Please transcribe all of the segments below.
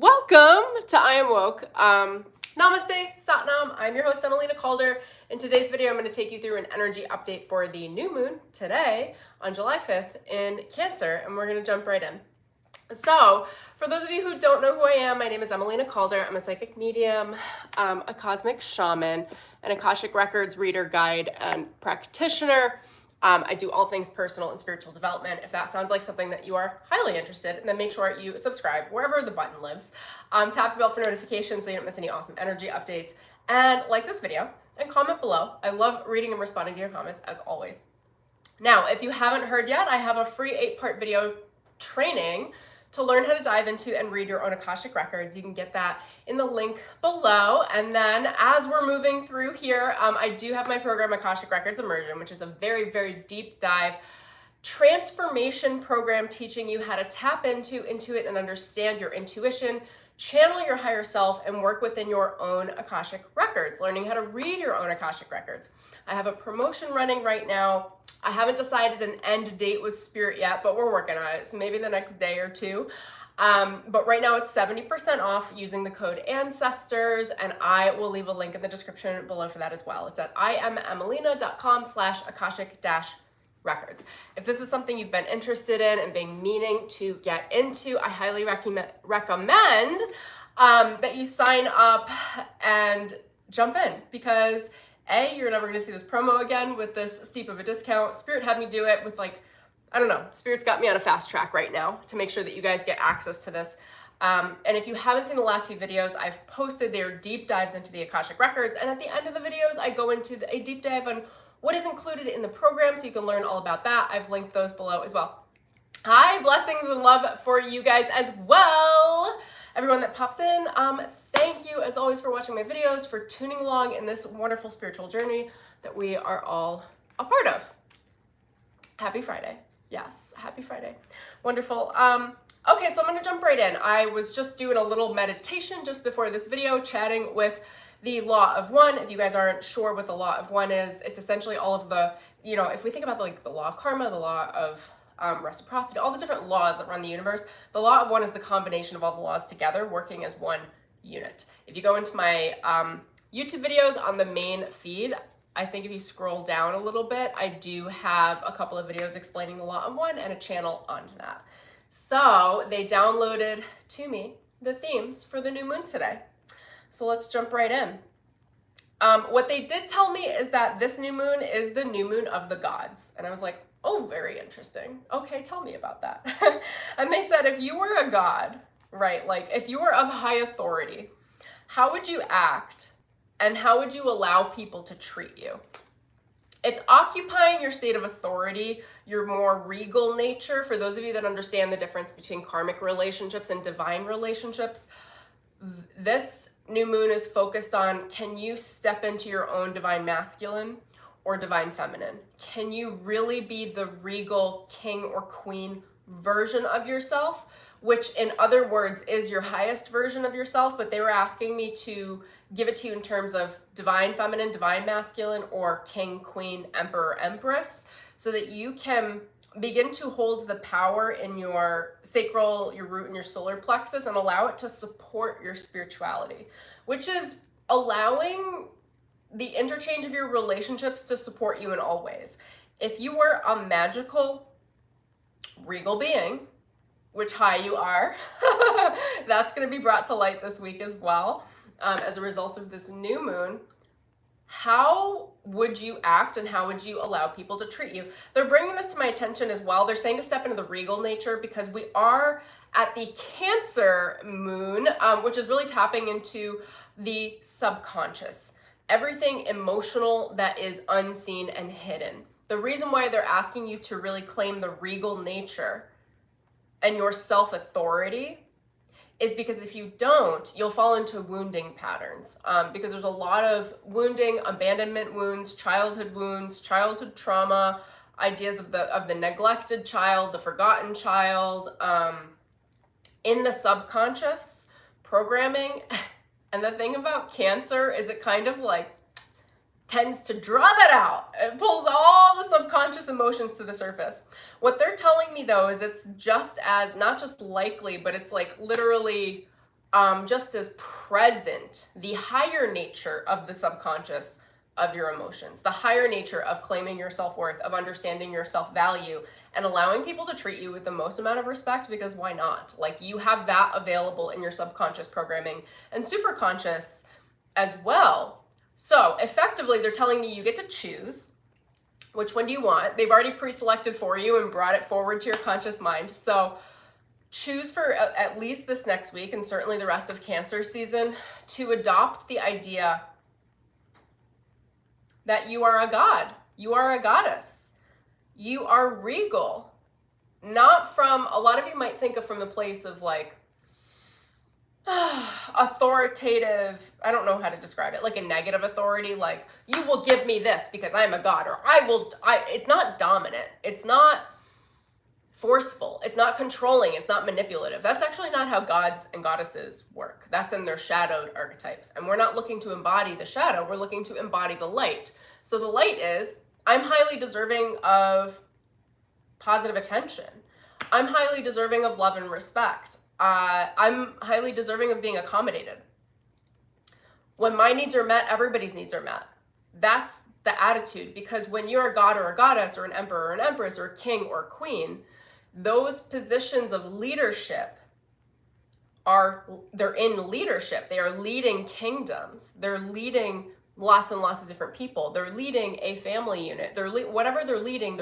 Welcome to I Am Woke. Namaste, Satnam. I'm your host, Emelina Calder. In today's video, I'm going to take you through an energy update for the new moon today on July 5th in Cancer, and we're going to jump right in. So, for those of you who don't know who I am, my name is Emelina Calder. I'm a psychic medium, a cosmic shaman, an AKASHIC Records reader, guide, and practitioner. I do all things personal and spiritual development. If that sounds like something that you are highly interested in, then make sure you subscribe wherever the button lives. Tap the bell for notifications so you don't miss any awesome energy updates. And like this video and comment below. I love reading and responding to your comments as always. Now, if you haven't heard yet, I have a free 8-part video training to learn how to dive into and read your own Akashic Records. You can get that in the link below. And then as we're moving through here, I do have my program Akashic Records Immersion, which is a very, very deep dive transformation program teaching you how to tap into, intuit, and understand your intuition, channel your higher self, and work within your own Akashic Records, learning how to read your own Akashic Records. I have a promotion running right now. I haven't decided an end date with Spirit yet, but we're working on it. So maybe the next day or two. But right now it's 70% off using the code ANCESTORS, and I will leave a link in the description below for that as well. It's at imemelina.com/akashic-records. If this is something you've been interested in and been meaning to get into, I highly recommend that you sign up and jump in, because A, you're never gonna see this promo again with this steep of a discount. Spirit had me do it with I don't know, Spirit's got me on a fast track right now to make sure that you guys get access to this. And if you haven't seen the last few videos, I've posted their deep dives into the Akashic Records. And at the end of the videos, I go into a deep dive on what is included in the program so you can learn all about that. I've linked those below as well. Hi, blessings and love for you guys as well. Everyone that pops in, thank you as always for watching my videos, for tuning along in this wonderful spiritual journey that we are all a part of. Happy Friday. Yes, happy Friday. Wonderful. Okay, so I'm gonna jump right in. I was just doing a little meditation just before this video, chatting with the Law of One. If you guys aren't sure what the Law of One is, it's essentially all of the, if we think about the Law of Karma, the Law of reciprocity, all the different laws that run the universe, the Law of One is the combination of all the laws together working as one unit. If you go into my YouTube videos on the main feed, I think if you scroll down a little bit, I do have a couple of videos explaining the Law of One and a channel on that. So they downloaded to me the themes for the new moon today. So let's jump right in. What they did tell me is that this new moon is the new moon of the gods. And I was like, oh, very interesting. Okay, tell me about that. And they said, if you were a god, right, if you were of high authority, how would you act and how would you allow people to treat you? It's occupying your state of authority, your more regal nature. For those of you that understand the difference between karmic relationships and divine relationships, this new moon is focused on, can you step into your own divine masculine or divine feminine? Can you really be the regal king or queen version of yourself, which in other words is your highest version of yourself, but they were asking me to give it to you in terms of divine feminine, divine masculine, or king, queen, emperor, empress, so that you can begin to hold the power in your sacral, your root, and your solar plexus, and allow it to support your spirituality, which is allowing the interchange of your relationships to support you in all ways. If you were a magical, regal being, which you are, that's going to be brought to light this week as well, as a result of this new moon. How would you act and how would you allow people to treat you? They're bringing this to my attention as well. They're saying to step into the regal nature because we are at the Cancer moon, which is really tapping into the subconscious, everything emotional that is unseen and hidden. The reason why they're asking you to really claim the regal nature and your self-authority is because if you don't, you'll fall into wounding patterns, because there's a lot of wounding, abandonment wounds, childhood trauma, ideas of the neglected child, the forgotten child, in the subconscious programming. And the thing about Cancer is it kind of tends to draw that out. It pulls all the subconscious emotions to the surface. What they're telling me though is it's just as, not just likely, but it's literally just as present, the higher nature of the subconscious of your emotions, the higher nature of claiming your self-worth, of understanding your self-value, and allowing people to treat you with the most amount of respect, because why not? Like, you have that available in your subconscious programming and superconscious as well. So effectively, they're telling me you get to choose which one do you want. They've already pre-selected for you and brought it forward to your conscious mind. So choose for at least this next week, and certainly the rest of Cancer season, to adopt the idea that you are a god, you are a goddess, you are regal. Not from, a lot of you might think of from the place of like authoritative, I don't know how to describe it, like a negative authority, like you will give me this because I'm a god, or it's not dominant, it's not forceful, it's not controlling, it's not manipulative. That's actually not how gods and goddesses work. That's in their shadowed archetypes. And we're not looking to embody the shadow, we're looking to embody the light. So the light is, I'm highly deserving of positive attention. I'm highly deserving of love and respect. I'm highly deserving of being accommodated. When my needs are met, everybody's needs are met. That's the attitude, because when you're a god or a goddess or an emperor or an empress or a king or a queen, those positions of leadership they're in leadership. They are leading kingdoms. They're leading lots and lots of different people. They're leading a family unit. Whatever they're leading.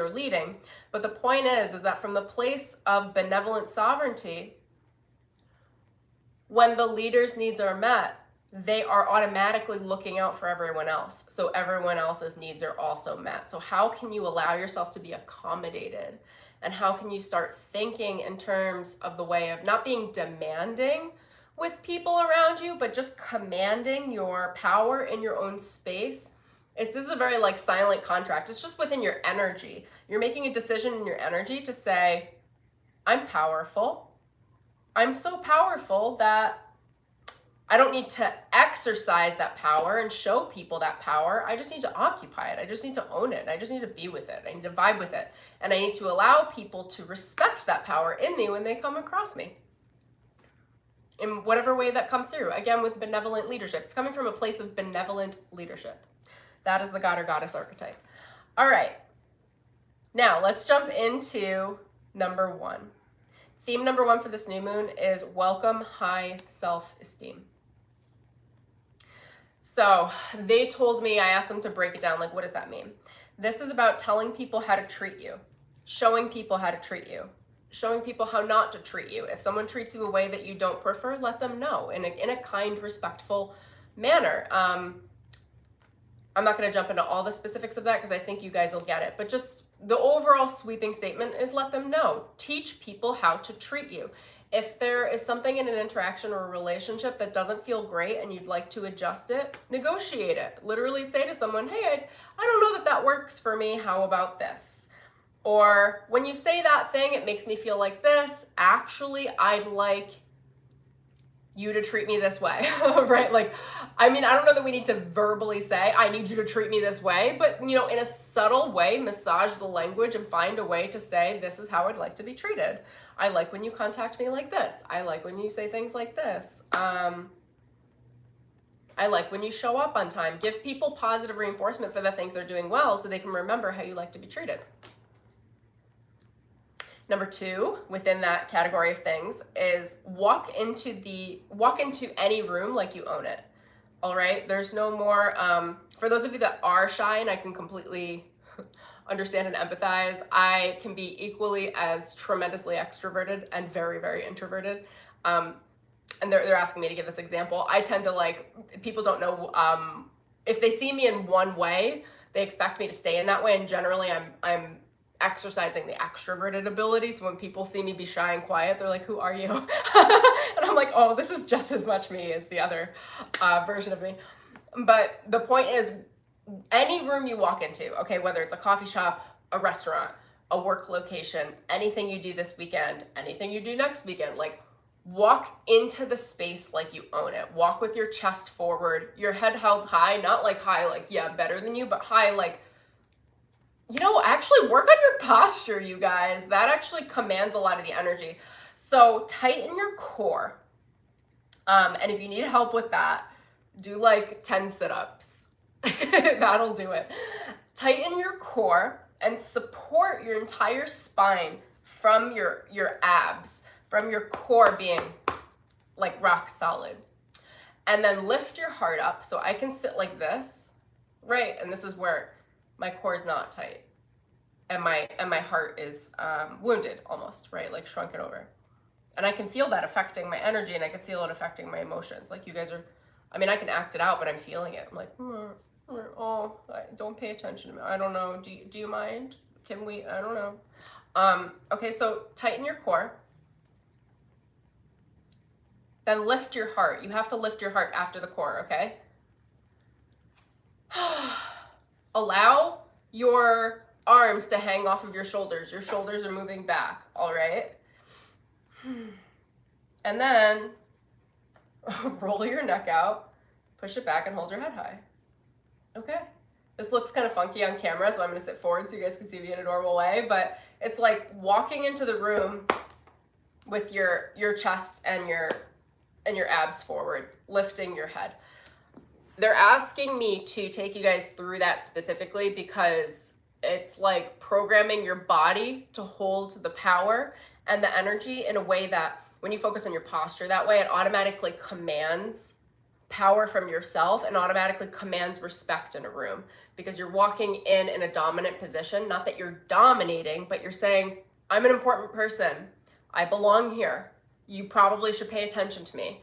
But the point is that from the place of benevolent sovereignty, when the leader's needs are met, they are automatically looking out for everyone else. So everyone else's needs are also met. So how can you allow yourself to be accommodated? And how can you start thinking in terms of the way of not being demanding with people around you, but just commanding your power in your own space? This is a very like silent contract. It's just within your energy. You're making a decision in your energy to say, I'm powerful. I'm so powerful that I don't need to exercise that power and show people that power. I just need to occupy it. I just need to own it. I just need to be with it. I need to vibe with it. And I need to allow people to respect that power in me when they come across me, in whatever way that comes through. Again, with benevolent leadership. It's coming from a place of benevolent leadership. That is the god or goddess archetype. All right. Now let's jump into number 1. Theme number 1 for this new moon is welcome high self-esteem. So they told me, I asked them to break it down, like, what does that mean? This is about telling people how to treat you, showing people how to treat you, showing people how not to treat you. If someone treats you a way that you don't prefer, let them know in a kind, respectful manner. I'm not going to jump into all the specifics of that because I think you guys will get it, but just the overall sweeping statement is let them know. Teach people how to treat you. If there is something in an interaction or a relationship that doesn't feel great and you'd like to adjust it, negotiate it. Literally say to someone, hey, I don't know that works for me. How about this? Or when you say that thing, it makes me feel like this. Actually, I'd like you to treat me this way, right? Like, I mean, I don't know that we need to verbally say, I need you to treat me this way, but, you know, in a subtle way, massage the language and find a way to say, this is how I'd like to be treated. I like when you contact me like this. I like when you say things like this. I like when you show up on time. Give people positive reinforcement for the things they're doing well so they can remember how you like to be treated. Number 2, within that category of things, is walk into any room like you own it. All right, there's no more, for those of you that are shy, and I can completely understand and empathize, I can be equally as tremendously extroverted and very, very introverted. And they're asking me to give this example. I tend to, like, people don't know, if they see me in one way, they expect me to stay in that way, and generally I'm exercising the extroverted ability. So when people see me be shy and quiet, they're like, who are you? And I'm like, oh, this is just as much me as the other version of me. But the point is, any room you walk into, okay, whether it's a coffee shop, a restaurant, a work location, anything you do this weekend, anything you do next weekend, like, walk into the space like you own it. Walk with your chest forward, your head held high, not like high, like, yeah, better than you, but high, like, you know, actually work on your posture, you guys. That actually commands a lot of the energy. So tighten your core. And if you need help with that, do like 10 sit-ups. That'll do it. Tighten your core and support your entire spine from your abs, from your core being like rock solid. And then lift your heart up. So I can sit like this, right? And this is where my core is not tight. And my heart is wounded almost, right? Like shrunken over. And I can feel that affecting my energy, and I can feel it affecting my emotions. Like you guys are, I mean, I can act it out, but I'm feeling it. I'm like, oh, don't pay attention to me. I don't know. Do you mind? Can we? I don't know. Okay, so tighten your core. Then lift your heart. You have to lift your heart after the core, okay? Allow your arms to hang off of your shoulders. Your shoulders are moving back, all right? And then roll your neck out, push it back, and hold your head high. Okay. This looks kind of funky on camera, so I'm going to sit forward so you guys can see me in a normal way, but it's like walking into the room with your chest and your abs forward, lifting your head. They're asking me to take you guys through that specifically because it's like programming your body to hold the power and the energy in a way that when you focus on your posture that way, it automatically commands power from yourself and automatically commands respect in a room because you're walking in a dominant position. Not that you're dominating, but you're saying, I'm an important person. I belong here. You probably should pay attention to me.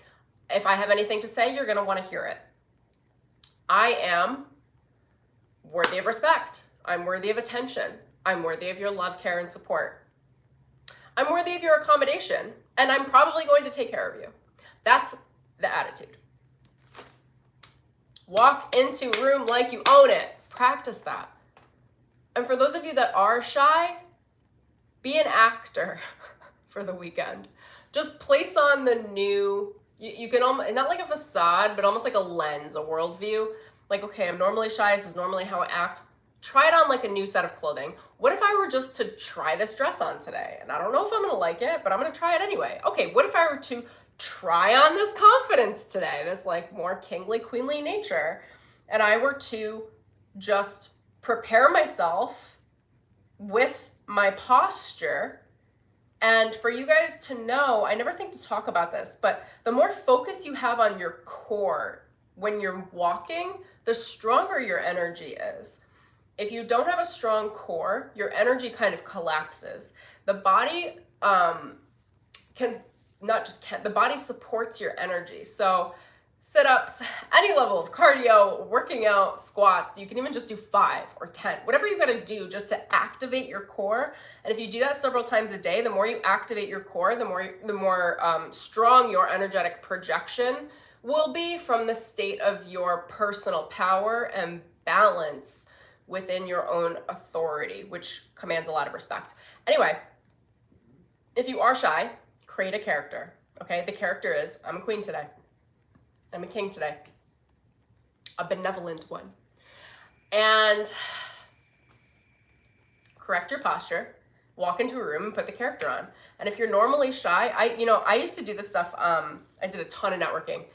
If I have anything to say, you're going to want to hear it. I am worthy of respect. I'm worthy of attention. I'm worthy of your love, care, and support. I'm worthy of your accommodation, and I'm probably going to take care of you. That's the attitude. Walk into a room like you own it. Practice that. And for those of you that are shy, be an actor for the weekend. Just place on the new, you can almost, not like a facade, but almost like a lens, a worldview. Like, okay, I'm normally shy. This is normally how I act. Try it on like a new set of clothing. What if I were just to try this dress on today? And I don't know if I'm gonna like it, but I'm gonna try it anyway. Okay, what if I were to try on this confidence today, this like more kingly, queenly nature, and I were to just prepare myself with my posture. And for you guys to know, I never think to talk about this, but the more focus you have on your core when you're walking, the stronger your energy is. If you don't have a strong core, your energy kind of collapses. The body the body supports your energy. So sit-ups, any level of cardio, working out, squats, you can even just do 5 or 10, whatever you gotta do just to activate your core. And if you do that several times a day, the more you activate your core, the more strong your energetic projection will be from the state of your personal power and balance within your own authority, which commands a lot of respect. Anyway, if you are shy, create a character, okay? The character is, I'm a queen today. I'm a king today. A benevolent one. And correct your posture, walk into a room and put the character on. And if you're normally shy, I used to do this stuff, I did a ton of networking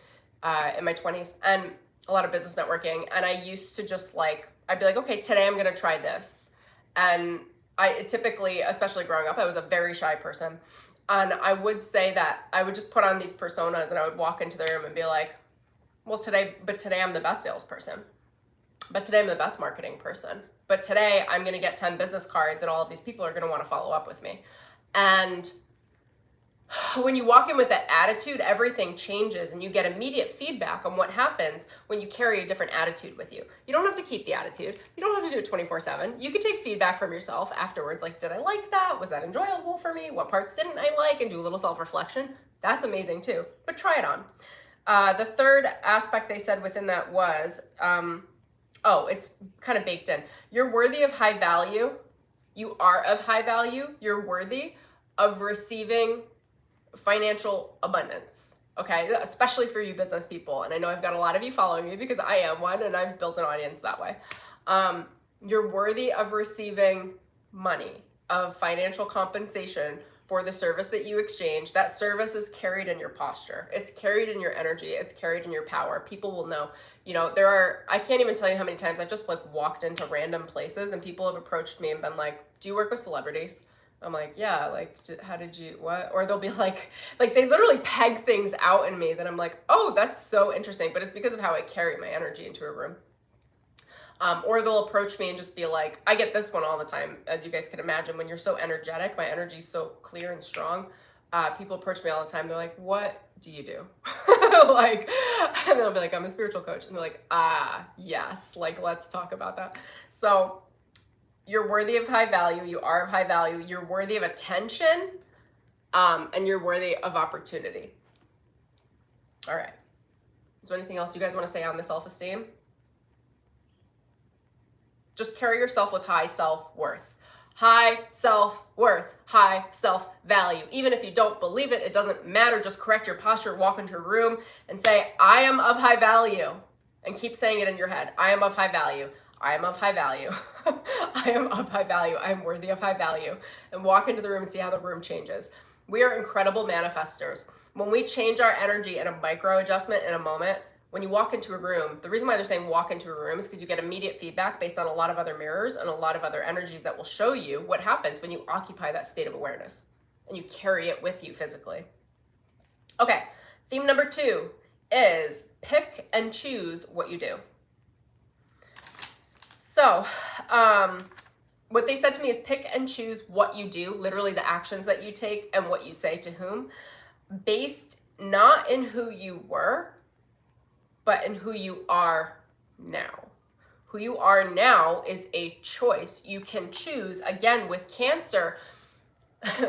in my 20s and a lot of business networking. And I used to just like, I'd be like, okay, today I'm gonna try this. And I typically, especially growing up, I was a very shy person. And I would say that I would just put on these personas and I would walk into the room and be like, well, today I'm the best salesperson. But today I'm the best marketing person. But today I'm gonna get 10 business cards and all of these people are gonna wanna follow up with me. And when you walk in with that attitude, everything changes and you get immediate feedback on what happens when you carry a different attitude with you. You don't have to keep the attitude. You don't have to do it 24/7. You can take feedback from yourself afterwards, like, did I like that? Was that enjoyable for me? What parts didn't I like? And do a little self-reflection. That's amazing too, but try it on. The third aspect they said within that was, it's kind of baked in. You're worthy of high value. You are of high value. You're worthy of receiving financial abundance, okay? Especially for you business people. And I know I've got a lot of you following me because I am one and I've built an audience that way. You're worthy of receiving money, of financial compensation for the service that you exchange. That service is carried in your posture. It's carried in your energy. It's carried in your power. People will know. You know, I can't even tell you how many times I've just like walked into random places and people have approached me and been like, do you work with celebrities? I'm like, yeah, like, how did you, what? Or they'll be like they literally peg things out in me that I'm like, oh, that's so interesting. But it's because of how I carry my energy into a room. Or they'll approach me and just be like, I get this one all the time, as you guys can imagine, when you're so energetic, my energy's so clear and strong. People approach me all the time. They're like, what do you do? Like, and I'll be like, I'm a spiritual coach. And they're like, yes, like, let's talk about that. So you're worthy of high value. You are of high value. You're worthy of attention, and you're worthy of opportunity. All right. Is there anything else you guys want to say on the self-esteem? Just carry yourself with high self-worth. High self-worth, high self-value. Even if you don't believe it, it doesn't matter. Just correct your posture, walk into a room and say, I am of high value. And keep saying it in your head. I am of high value. I am of high value. I am of high value. I am worthy of high value. And walk into the room and see how the room changes. We are incredible manifestors. When we change our energy in a micro adjustment in a moment, when you walk into a room, the reason why they're saying walk into a room is because you get immediate feedback based on a lot of other mirrors and a lot of other energies that will show you what happens when you occupy that state of awareness and you carry it with you physically. Okay, theme number 2 is pick and choose what you do. So, what they said to me is pick and choose what you do, literally the actions that you take and what you say to whom, based not in who you were, but in who you are now. Who you are now is a choice. You can choose, again, with Cancer,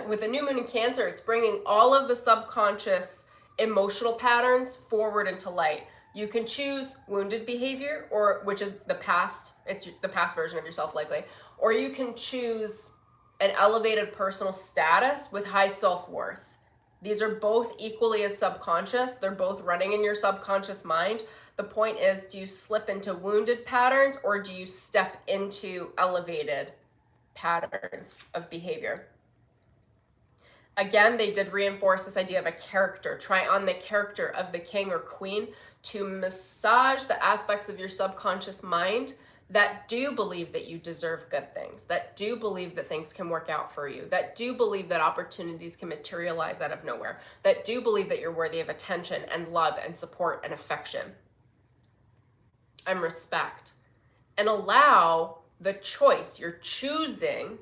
with a new moon in Cancer, it's bringing all of the subconscious emotional patterns forward into light. You can choose wounded behavior, or which is the past, it's the past version of yourself likely, or you can choose an elevated personal status with high self-worth. These are both equally as subconscious. They're both running in your subconscious mind. The point is, do you slip into wounded patterns or do you step into elevated patterns of behavior? Again, they did reinforce this idea of a character. Try on the character of the king or queen to massage the aspects of your subconscious mind that do believe that you deserve good things, that do believe that things can work out for you, that do believe that opportunities can materialize out of nowhere, that do believe that you're worthy of attention and love and support and affection and respect. And allow the choice, you're choosing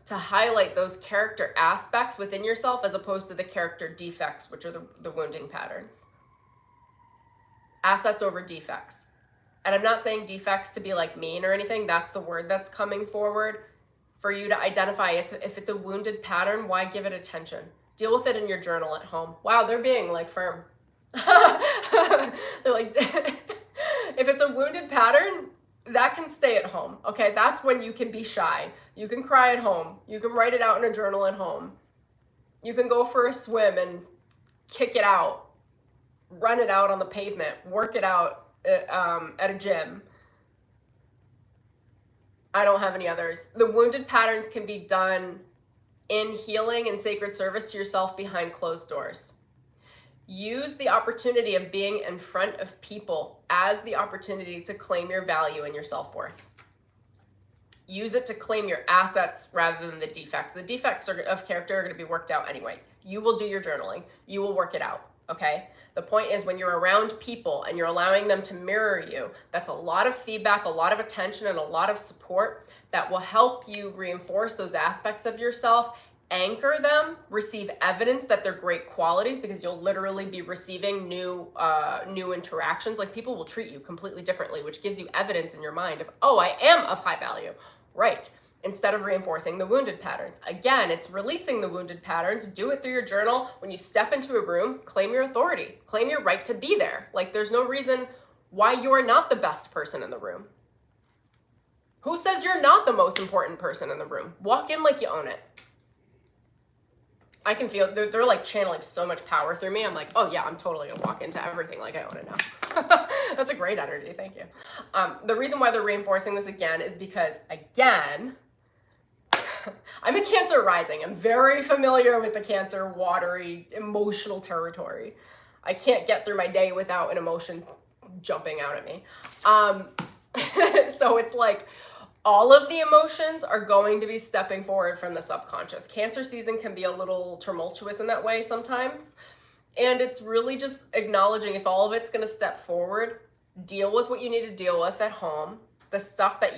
to highlight those character aspects within yourself as opposed to the character defects, which are the wounding patterns. Assets over defects. And I'm not saying defects to be like mean or anything. That's the word that's coming forward for you to identify. If it's a wounded pattern, why give it attention? Deal with it in your journal at home. Wow, they're being like firm. They're like, if it's a wounded pattern, that can stay at home. Okay, that's when you can be shy. You can cry at home. You can write it out in a journal at home. You can go for a swim and kick it out, run it out on the pavement, work it out at a gym. I don't have any others. The wounded patterns can be done in healing and sacred service to yourself behind closed doors. Use the opportunity of being in front of people as the opportunity to claim your value and your self-worth. Use it to claim your assets rather than the defects. The defects of character are going to be worked out anyway. You will do your journaling. You will work it out. Okay? The point is, when you're around people and you're allowing them to mirror you, that's a lot of feedback, a lot of attention, and a lot of support that will help you reinforce those aspects of yourself, anchor them, receive evidence that they're great qualities, because you'll literally be receiving new interactions. Like, people will treat you completely differently, which gives you evidence in your mind of, oh, I am of high value. Right. Instead of reinforcing the wounded patterns. Again, it's releasing the wounded patterns. Do it through your journal. When you step into a room, claim your authority. Claim your right to be there. Like, there's no reason why you're not the best person in the room. Who says you're not the most important person in the room? Walk in like you own it. I can feel, they're like channeling so much power through me. I'm like, oh yeah, I'm totally gonna walk into everything like I own it now. That's a great energy, thank you. The reason why they're reinforcing this again is because, again, I'm a Cancer rising. I'm very familiar with the Cancer watery emotional territory. I can't get through my day without an emotion jumping out at me. So it's like all of the emotions are going to be stepping forward from the subconscious. Cancer season can be a little tumultuous in that way sometimes. And it's really just acknowledging if all of it's going to step forward, deal with what you need to deal with at home. The stuff that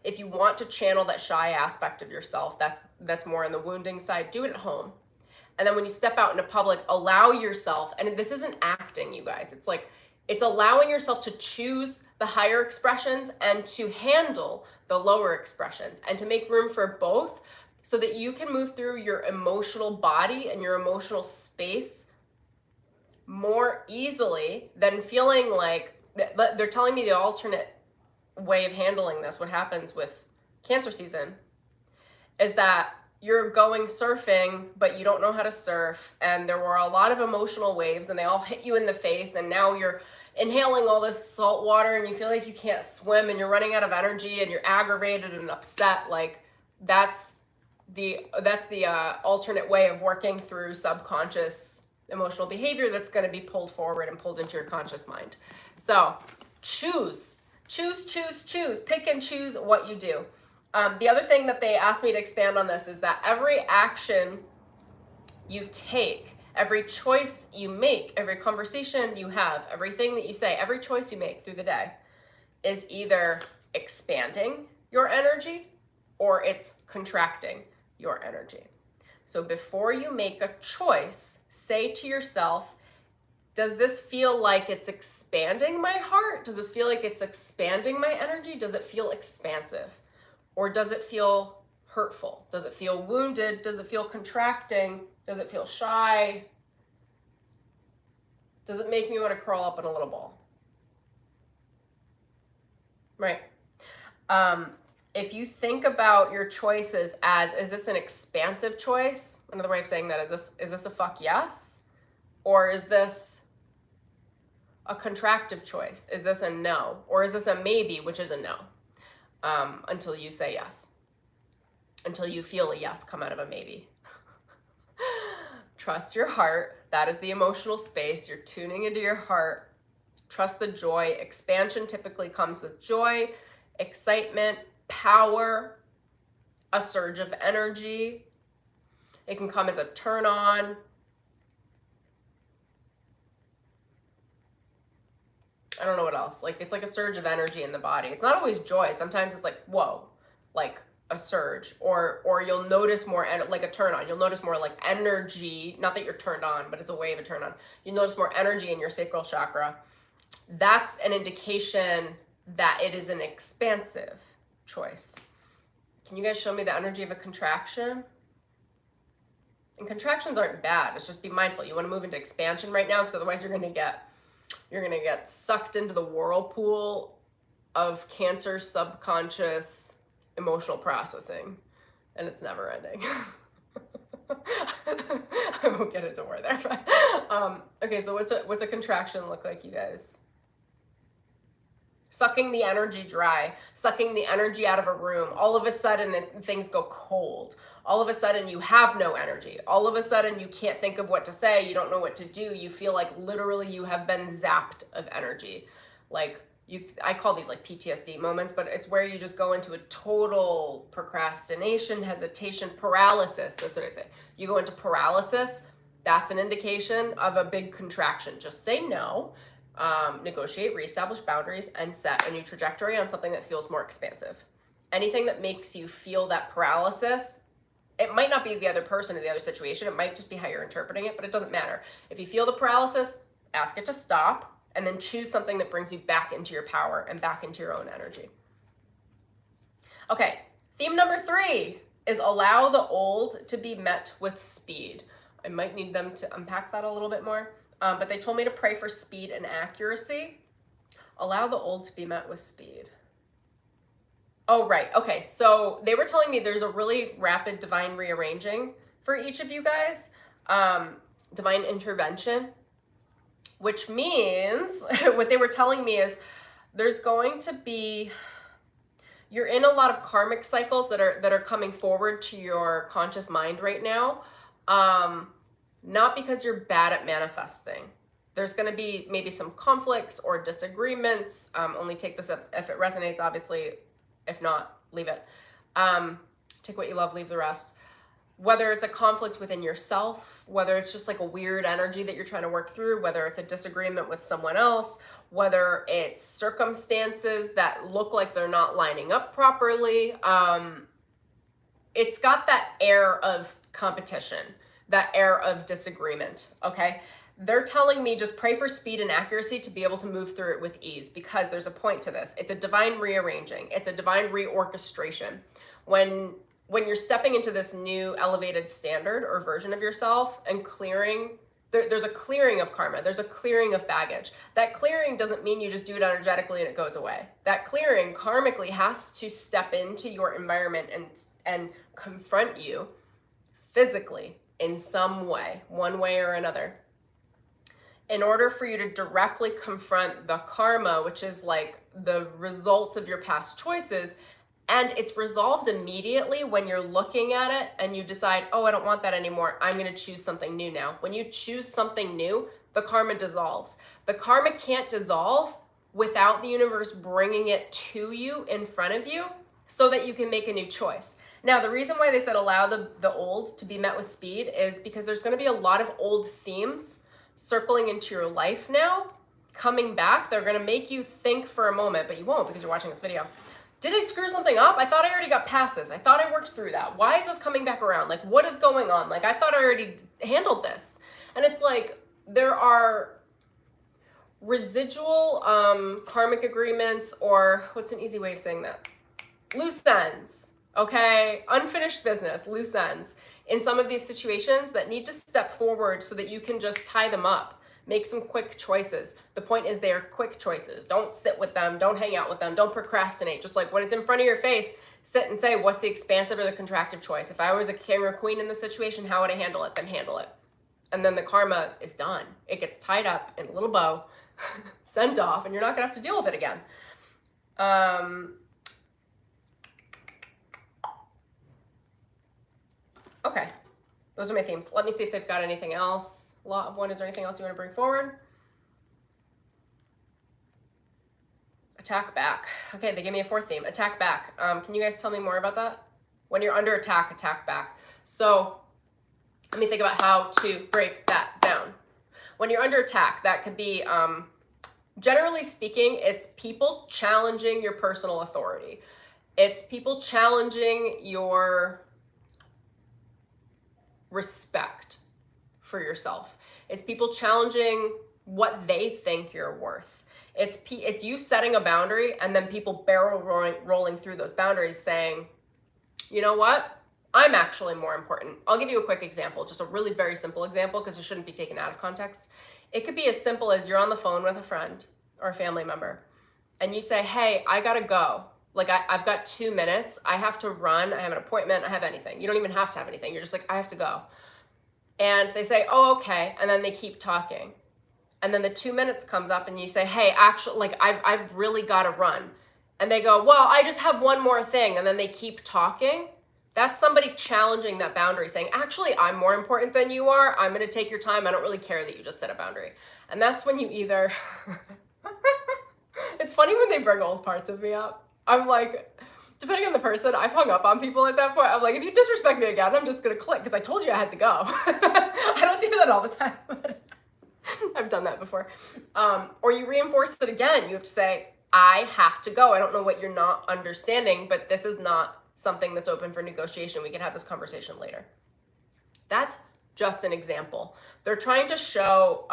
if you want to channel that shy aspect of yourself, that's more on the wounding side, do it at home. And then when you step out into public, allow yourself, and this isn't acting, you guys. It's like, it's allowing yourself to choose the higher expressions and to handle the lower expressions and to make room for both so that you can move through your emotional body and your emotional space more easily than feeling like, they're telling me the alternate way of handling this, what happens with Cancer season, is that you're going surfing, but you don't know how to surf. And there were a lot of emotional waves and they all hit you in the face. And now you're inhaling all this salt water and you feel like you can't swim and you're running out of energy and you're aggravated and upset. Like that's the alternate way of working through subconscious emotional behavior that's going to be pulled forward and pulled into your conscious mind. So choose, pick and choose what you do. The other thing that they asked me to expand on this is that every action you take, every choice you make, every conversation you have, everything that you say, every choice you make through the day is either expanding your energy or it's contracting your energy. So before you make a choice, say to yourself, does this feel like it's expanding my heart? Does this feel like it's expanding my energy? Does it feel expansive? Or does it feel hurtful? Does it feel wounded? Does it feel contracting? Does it feel shy? Does it make me want to curl up in a little ball? Right. If you think about your choices as, is this an expansive choice? Another way of saying that is this a fuck yes? Or is this a contractive choice? Is this a no? Or is this a maybe, which is a no? Until you say yes. Until you feel a yes come out of a maybe. Trust your heart. That is the emotional space. You're tuning into your heart. Trust the joy. Expansion typically comes with joy, excitement, power, a surge of energy. It can come as a turn on. I don't know what else. Like, it's like a surge of energy in the body. It's not always joy. Sometimes it's like, whoa, like a surge, or you'll notice more, like a turn on. You'll notice more like energy, not that you're turned on, but it's a way of a turn on. You'll notice more energy in your sacral chakra. That's an indication that it is an expansive choice. Can you guys show me the energy of a contraction? And contractions aren't bad. It's just be mindful. You want to move into expansion right now, because otherwise you're going to get sucked into the whirlpool of Cancer subconscious emotional processing, and it's never ending. I won't get into more there, but okay, so what's a contraction look like, you guys? Sucking the energy dry, sucking the energy out of a room. All of a sudden things go cold. All of a sudden you have no energy. All of a sudden you can't think of what to say. You don't know what to do. You feel like literally you have been zapped of energy. Like I call these like PTSD moments, but it's where you just go into a total procrastination, hesitation, paralysis. That's what I'd say. You go into paralysis. That's an indication of a big contraction. Just say no. Negotiate, reestablish boundaries, and set a new trajectory on something that feels more expansive. Anything that makes you feel that paralysis, it might not be the other person or the other situation. It might just be how you're interpreting it, but it doesn't matter. If you feel the paralysis, ask it to stop, and then choose something that brings you back into your power and back into your own energy. Okay, theme number 3 is allow the old to be met with speed. I might need them to unpack that a little bit more. But they told me to pray for speed and accuracy. Allow the old to be met with speed. Oh, right. Okay, so they were telling me there's a really rapid divine rearranging for each of you guys. Divine intervention, which means what they were telling me is there's going to be, you're in a lot of karmic cycles that are coming forward to your conscious mind right now. Not because you're bad at manifesting. There's going to be maybe some conflicts or disagreements. Only take this if it resonates, obviously. If not, leave it. Take what you love, leave the rest. Whether it's a conflict within yourself, whether it's just like a weird energy that you're trying to work through, whether it's a disagreement with someone else, whether it's circumstances that look like they're not lining up properly. It's got that air of competition, that air of disagreement, okay? They're telling me just pray for speed and accuracy to be able to move through it with ease, because there's a point to this. It's a divine rearranging. It's a divine reorchestration. When you're stepping into this new elevated standard or version of yourself and clearing, there's a clearing of karma. There's a clearing of baggage. That clearing doesn't mean you just do it energetically and it goes away. That clearing karmically has to step into your environment and confront you physically in some way, one way or another. In order for you to directly confront the karma, which is like the results of your past choices, and it's resolved immediately when you're looking at it and you decide, oh, I don't want that anymore. I'm going to choose something new now. When you choose something new, the karma dissolves. The karma can't dissolve without the universe bringing it to you in front of you so that you can make a new choice. Now, the reason why they said allow the old to be met with speed is because there's going to be a lot of old themes circling into your life now, coming back. They're going to make you think for a moment, but you won't because you're watching this video. Did I screw something up? I thought I already got past this. I thought I worked through that. Why is this coming back around? Like, what is going on? Like, I thought I already handled this. And it's like, there are residual karmic agreements, or what's an easy way of saying that? Loose ends, okay? Unfinished business, loose ends in some of these situations that need to step forward so that you can just tie them up. Make some quick choices. The point is they are quick choices. Don't sit with them. Don't hang out with them. Don't procrastinate. Just like when it's in front of your face, sit and say, what's the expansive or the contractive choice? If I was a king or queen in the situation, how would I handle it? Then handle it. And then the karma is done. It gets tied up in a little bow, sent off, and you're not going to have to deal with it again. Okay. Those are my themes. Let me see if they've got anything else. Law of one, is there anything else you want to bring forward? Attack back. Okay, they gave me a fourth theme. Attack back. Can you guys tell me more about that? When you're under attack, attack back. So let me think about how to break that down. When you're under attack, that could be, generally speaking, it's people challenging your personal authority. It's people challenging your respect for yourself. It's people challenging what they think you're worth. It's you setting a boundary and then people barrel rolling through those boundaries saying, you know what? I'm actually more important. I'll give you a quick example, just a really very simple example because it shouldn't be taken out of context. It could be as simple as you're on the phone with a friend or a family member and you say, hey, I gotta go. Like I've got 2 minutes. I have to run. I have an appointment. I have anything. You don't even have to have anything. You're just like, I have to go. And they say, oh, okay. And then they keep talking. And then the 2 minutes comes up and you say, hey, actually, like I've really got to run. And they go, well, I just have one more thing. And then they keep talking. That's somebody challenging that boundary saying, actually, I'm more important than you are. I'm going to take your time. I don't really care that you just set a boundary. And that's when you either, it's funny when they bring old parts of me up. I'm like, depending on the person, I've hung up on people at that point. I'm like, if you disrespect me again, I'm just going to click because I told you I had to go. I don't do that all the time. I've done that before. Or you reinforce it again. You have to say, I have to go. I don't know what you're not understanding, but this is not something that's open for negotiation. We can have this conversation later. That's just an example. They're trying to show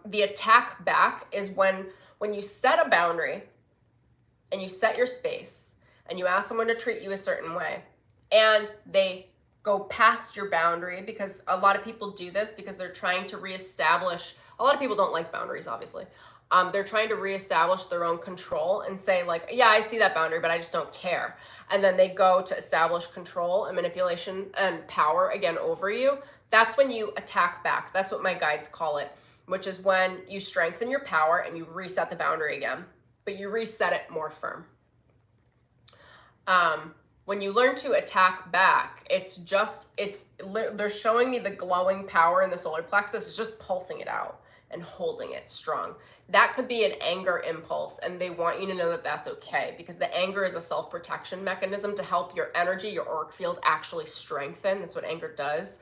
the attack back is when you set a boundary and you set your space and you ask someone to treat you a certain way and they go past your boundary, because a lot of people do this because they're trying to reestablish, a lot of people don't like boundaries, obviously. They're trying to reestablish their own control and say like, yeah, I see that boundary, but I just don't care. And then they go to establish control and manipulation and power again over you. That's when you attack back. That's what my guides call it, which is when you strengthen your power and you reset the boundary again, but you reset it more firm. When you learn to attack back, they're showing me the glowing power in the solar plexus. It's just pulsing it out and holding it strong. That could be an anger impulse, and they want you to know that that's okay, because the anger is a self-protection mechanism to help your energy, your auric field actually strengthen. That's what anger does.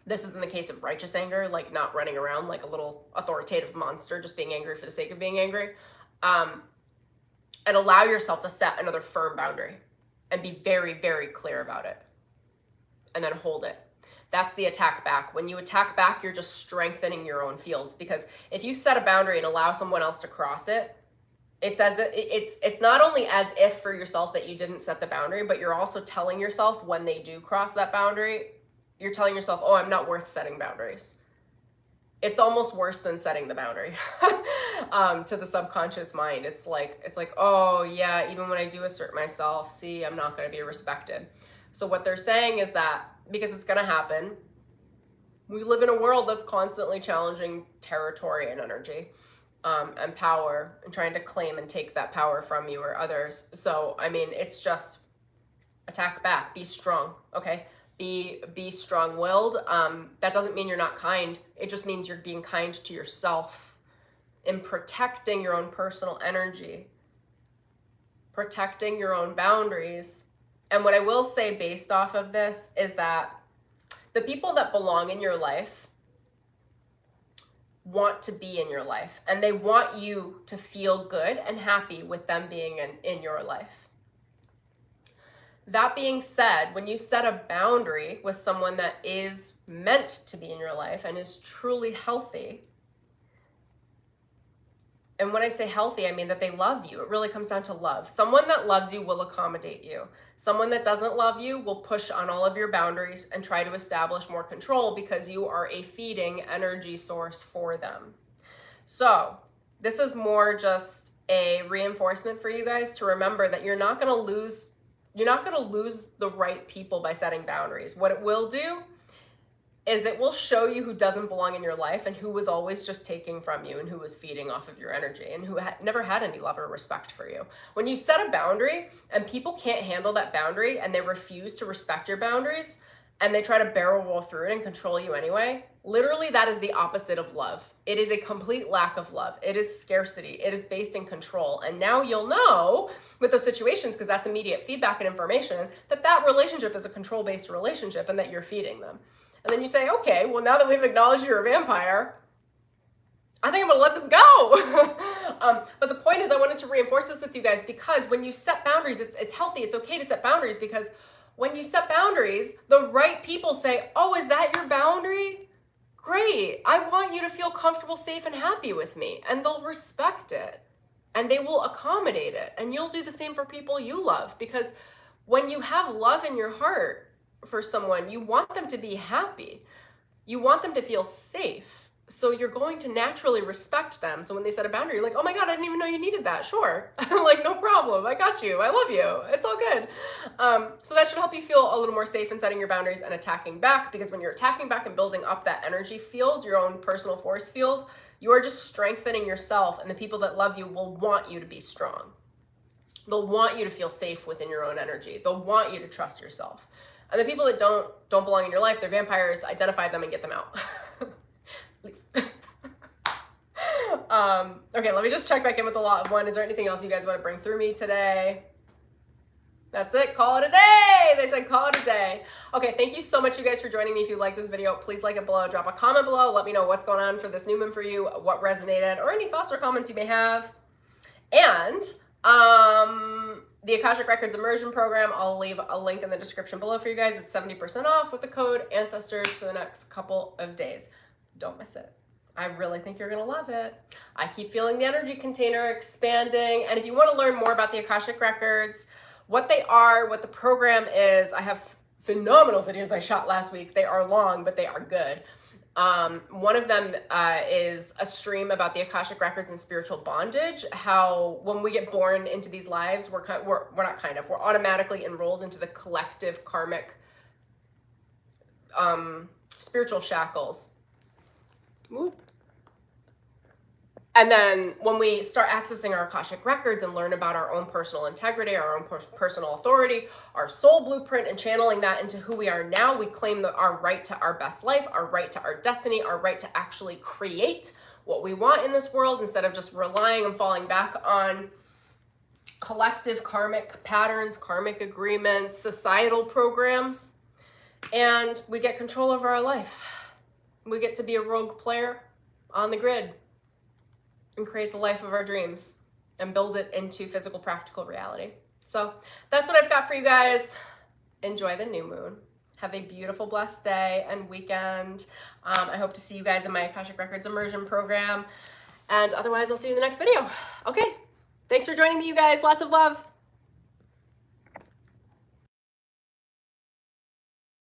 This is in the case of righteous anger, like not running around like a little authoritative monster, just being angry for the sake of being angry. And allow yourself to set another firm boundary and be very, very clear about it. And then hold it. That's the attack back. When you attack back, you're just strengthening your own fields, because if you set a boundary and allow someone else to cross it, it's not only as if for yourself that you didn't set the boundary, but you're also telling yourself when they do cross that boundary, you're telling yourself, oh, I'm not worth setting boundaries. It's almost worse than setting the boundary to the subconscious mind. It's like, oh yeah, even when I do assert myself, see, I'm not going to be respected. So what they're saying is that, because it's going to happen, we live in a world that's constantly challenging territory and energy, and power, and trying to claim and take that power from you or others. So, I mean, it's just attack back, be strong, okay? Be strong-willed. That doesn't mean you're not kind. It just means you're being kind to yourself in protecting your own personal energy, protecting your own boundaries. And what I will say based off of this is that the people that belong in your life want to be in your life, and they want you to feel good and happy with them being in your life. That being said, when you set a boundary with someone that is meant to be in your life and is truly healthy, and when I say healthy, I mean that they love you. It really comes down to love. Someone that loves you will accommodate you. Someone that doesn't love you will push on all of your boundaries and try to establish more control, because you are a feeding energy source for them. So this is more just a reinforcement for you guys to remember that you're not going to lose the right people by setting boundaries. What it will do is it will show you who doesn't belong in your life, and who was always just taking from you, and who was feeding off of your energy, and who never had any love or respect for you. When you set a boundary and people can't handle that boundary, and they refuse to respect your boundaries, and they try to barrel roll through it and control you anyway, literally that is the opposite of love. It is a complete lack of love. It is scarcity. It is based in control. And now you'll know with those situations, because that's immediate feedback and information, that that relationship is a control-based relationship and that you're feeding them. And then you say, okay, well, now that we've acknowledged you're a vampire, I think I'm gonna let this go. But the point is, I wanted to reinforce this with you guys, because when you set boundaries, it's healthy. It's okay to set boundaries, because when you set boundaries, the right people say, oh, is that your boundary? Great. I want you to feel comfortable, safe, and happy with me. And they'll respect it, and they will accommodate it. And you'll do the same for people you love, because when you have love in your heart for someone, you want them to be happy. You want them to feel safe. So you're going to naturally respect them. So when they set a boundary, you're like, oh my God, I didn't even know you needed that. Sure. Like, no problem. I got you. I love you. It's all good. So that should help you feel a little more safe in setting your boundaries and attacking back, because when you're attacking back and building up that energy field, your own personal force field, you are just strengthening yourself, and the people that love you will want you to be strong. They'll want you to feel safe within your own energy. They'll want you to trust yourself. And the people that don't belong in your life, they're vampires. Identify them and get them out. Okay, let me just check back in with the lot of one. Is there anything else you guys want to bring through me today? That's it. Call it a day. They said call it a day. Okay, thank you so much, you guys, for joining me. If you like this video, please like it below. Drop a comment below. Let me know what's going on for this new moon for you, what resonated, or any thoughts or comments you may have. And the Akashic Records Immersion program, I'll leave a link in the description below for you guys. It's 70% off with the code Ancestors for the next couple of days. Don't miss it. I really think you're gonna love it. I keep feeling the energy container expanding. And if you want to learn more about the Akashic Records, what they are, what the program is, I have phenomenal videos I shot last week. They are long, but they are good. One of them is a stream about the Akashic Records and spiritual bondage, how when we get born into these lives, we're automatically enrolled into the collective karmic spiritual shackles. Whoop. And then when we start accessing our Akashic records and learn about our own personal integrity, our own personal authority, our soul blueprint, and channeling that into who we are now, we claim our right to our best life, our right to our destiny, our right to actually create what we want in this world instead of just relying and falling back on collective karmic patterns, karmic agreements, societal programs. And we get control over our life. We get to be a rogue player on the grid and create the life of our dreams and build it into physical, practical reality. So that's what I've got for you guys. Enjoy the new moon. Have a beautiful, blessed day and weekend. I hope to see you guys in my Akashic Records Immersion program. And otherwise, I'll see you in the next video. Okay, thanks for joining me, you guys. Lots of love.